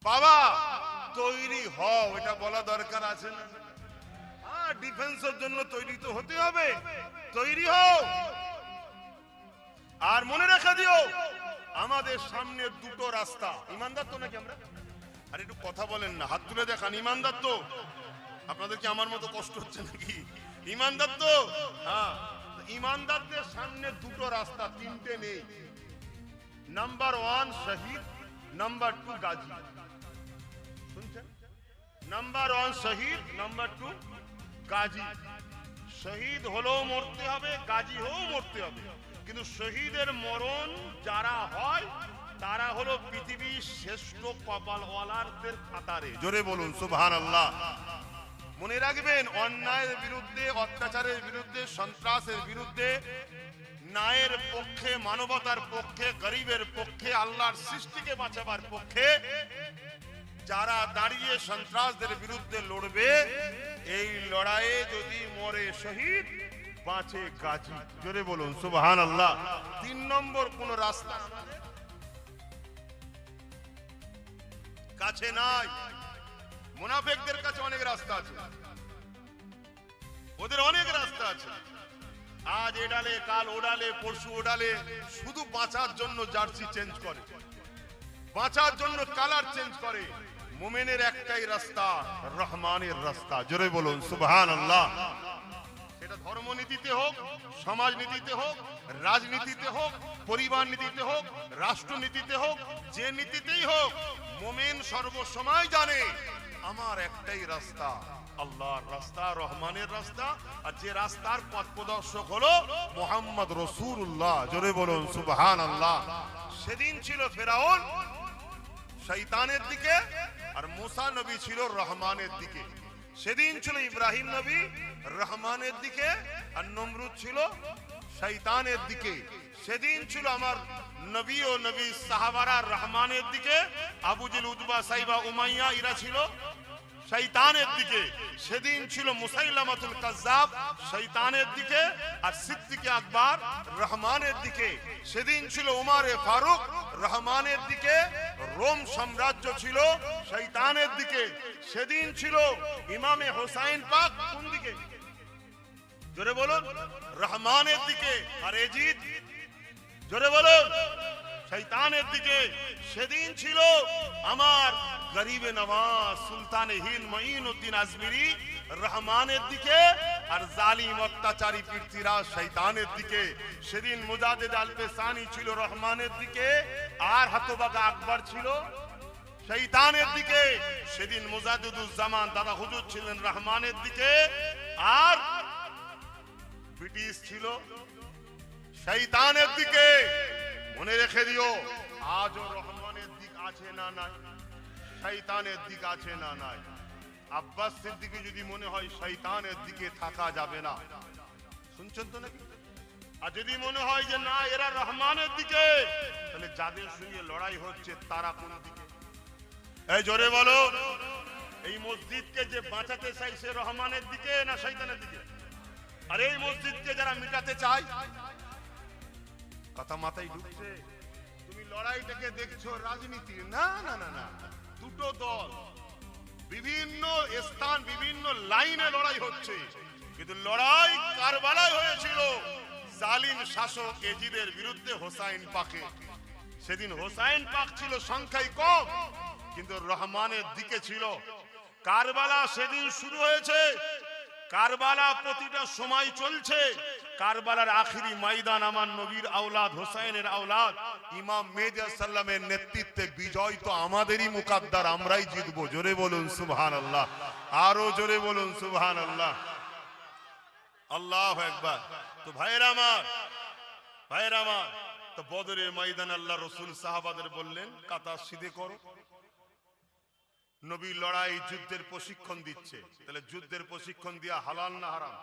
বাবা তৈরি হও, এটা বলা দরকার আছে না? ডিফেন্সের জন্য তৈরি তো হতে হবে, তৈরি হও। আর মনে রেখে দিও, আমাদের সামনে দুটো রাস্তা। ইমানদার তো নাকি আমরা? আর একটু কথা বলেন না, হাত তুলে দেখান। ইমানদার তো? আপনাদের কি আমার মতো কষ্ট হচ্ছে নাকি? ইমানদার তো? হ্যাঁ। ইমানদারদের সামনে দুটো রাস্তা, তিনটে নেই। নাম্বার 1 শহীদ, নাম্বার 2 গাজী। শুনছেন? নাম্বার 1 শহীদ, নাম্বার 2 গাজী। শহীদ হলেও মরতে হবে, গাজী হলেও মরতে হবে। কিন্তু শহীদের মরণ যারা হয় তারা হলো পৃথিবীর শ্রেষ্ঠ কপালওয়ালাদের কাতারে। জোরে বলুন সুবহানাল্লাহ। মনে রাখবেন, অন্যায়ের বিরুদ্ধে, অত্যাচারের বিরুদ্ধে, সন্ত্রাসের বিরুদ্ধে, ন্যায়ের পক্ষে, মানবতার পক্ষে, গরিবের পক্ষে, আল্লাহর সৃষ্টিকে বাঁচাবার পক্ষে যারা দাঁড়িয়ে সন্ত্রাসদের বিরুদ্ধে লড়বে, এই লড়াইয়ে যদি মরে শহীদ, বাঁচে গাজী। জোরে বলুন সুবহানাল্লাহ। 3 নম্বর কোন রাস্তা কাছে নাই। মুনাফিকদের কাছে অনেক রাস্তা আছে, ওদের অনেক রাস্তা আছে। আজ এডালে, কাল ওডালে, পরশু ওডালে, শুধু বাঁচার জন্য জার্সি চেঞ্জ করে, বাঁচার জন্য কালার চেঞ্জ করে। মুমিনের একটাই রাস্তা, রহমানের রাস্তা। জোরে বলুন সুবহানাল্লাহ। সেটা ধর্মনীতিতে হোক, সমাজনীতিতে হোক, রাজনীতিতে হোক, পরিবার নীতিতে হোক, রাষ্ট্রনীতিতে হোক, যে নীতিতেই হোক, মুমিন সর্বসময় জানে আমার একটাই রাস্তা, আল্লাহর রাস্তা, রহমানের রাস্তা। আর যে রাস্তার পথ প্রদর্শক হলো মুহাম্মদ রাসূলুল্লাহ। জোরে বলুন সুবহানাল্লাহ। সেদিন ছিল ফেরাউন শয়তানের দিকে, আর মুসা নবী ছিল রহমানের দিকে। সেদিন ছিল ইব্রাহিম নবী রহমানের দিকে, আর নমরুদ ছিল শয়তানের দিকে। সেদিন ছিল আমার নবী ও নবী সাহাবারা রহমানের দিকে, Abu jail, Utba, Saiba, Umayya এরা ছিল শয়তানের দিকে। সেদিন ছিল মুসাইলামাতুল কাজ্জাব শয়তানের দিকে, আর সিদ্দিকে আকবর রহমানের দিকে। সেদিন ছিল উমারে ফারুক রহমানের দিকে, রোম সাম্রাজ্য ছিল শয়তানের দিকে। সেদিন ছিল ইমামে হোসাইন পাক কোন দিকে? জোরে বলুন, রহমানের দিকে। আর এজিদ, জোরে বলুন, শয়তানের দিকে। সেদিন ছিল আমার গরিবে নওয়াজ সুলতানে হিন্দ মঈনুদ্দিন আজমিরি রহমানের দিকে, আর জালিম অত্যাচারী পৃথ্বীরাজ শয়তানের দিকে। সেদিন মুজাদ্দিদ আল-পেসানি ছিল রহমানের দিকে, আর হতবাগা আকবর ছিল শয়তানের দিকে। সেদিন মুজাদ্দিদুজ্জামান দাদা হুজুর ছিলেন রহমানের দিকে, আর ব্রিটিশ ছিল শয়তানের দিকে। মনে রেখে দিও, আজও রহমানের দিক আছে না নাই? শয়তানের দিক আছে না নাই? আব্বাস সিদ্দিকী যদি মনে হয় শয়তানের দিকে থাকা যাবে না, শুনছেন তো নাকি? আর যদি মনে হয় যে না এরা রহমানের দিকে, তাহলে যাদের সঙ্গে লড়াই হচ্ছে তারা কোন দিকে? এই জোরে বলো, এই মসজিদকে যে বাঁচাতে চাই সে রহমানের দিকে না শয়তানের দিকে? আর এই মসজিদকে যারা মিটাতে চায়, কথা মাথায় ঢুকছে? তুমি লড়াইটাকে দেখছো রাজনীতি, না না না না, দুটো দল বিভিন্ন স্থান, বিভিন্ন লাইনে লড়াই হচ্ছে। কিন্তু লড়াই কারবালায় হয়েছিল জালিম শাসক এজিদের বিরুদ্ধে হোসাইন পাকে। সেদিন হোসাইন পাক ছিল সংখ্যায় কম, কিন্তু রহমানের দিকে ছিল। কারবালা সেদিন শুরু হয়েছে, কারবালা প্রতিটা সময় চলছে। কারবালার আখিরি ময়দান আমার নবীর আওলাদ হোসাইনের আওলাদ ইমাম মেহদী সাল্লামের নেতৃত্বে বিজয় তো আমাদেরই মুকাদ্দার, আমরাই জিতবো। জোরে বলুন সুবহানাল্লাহ, আরো জোরে বলুন সুবহানাল্লাহ, আল্লাহু আকবার। তো ভাইরা আমার, ভাইরা আমার, তো বদরের ময়দানে আল্লাহ রাসূল সাহাবাদের বললেন কাতার সিধে করো। নবী লড়াই যুদ্ধের প্রশিক্ষণ দিচ্ছে, তাহলে যুদ্ধের প্রশিক্ষণ দেয়া হালাল না হারাম?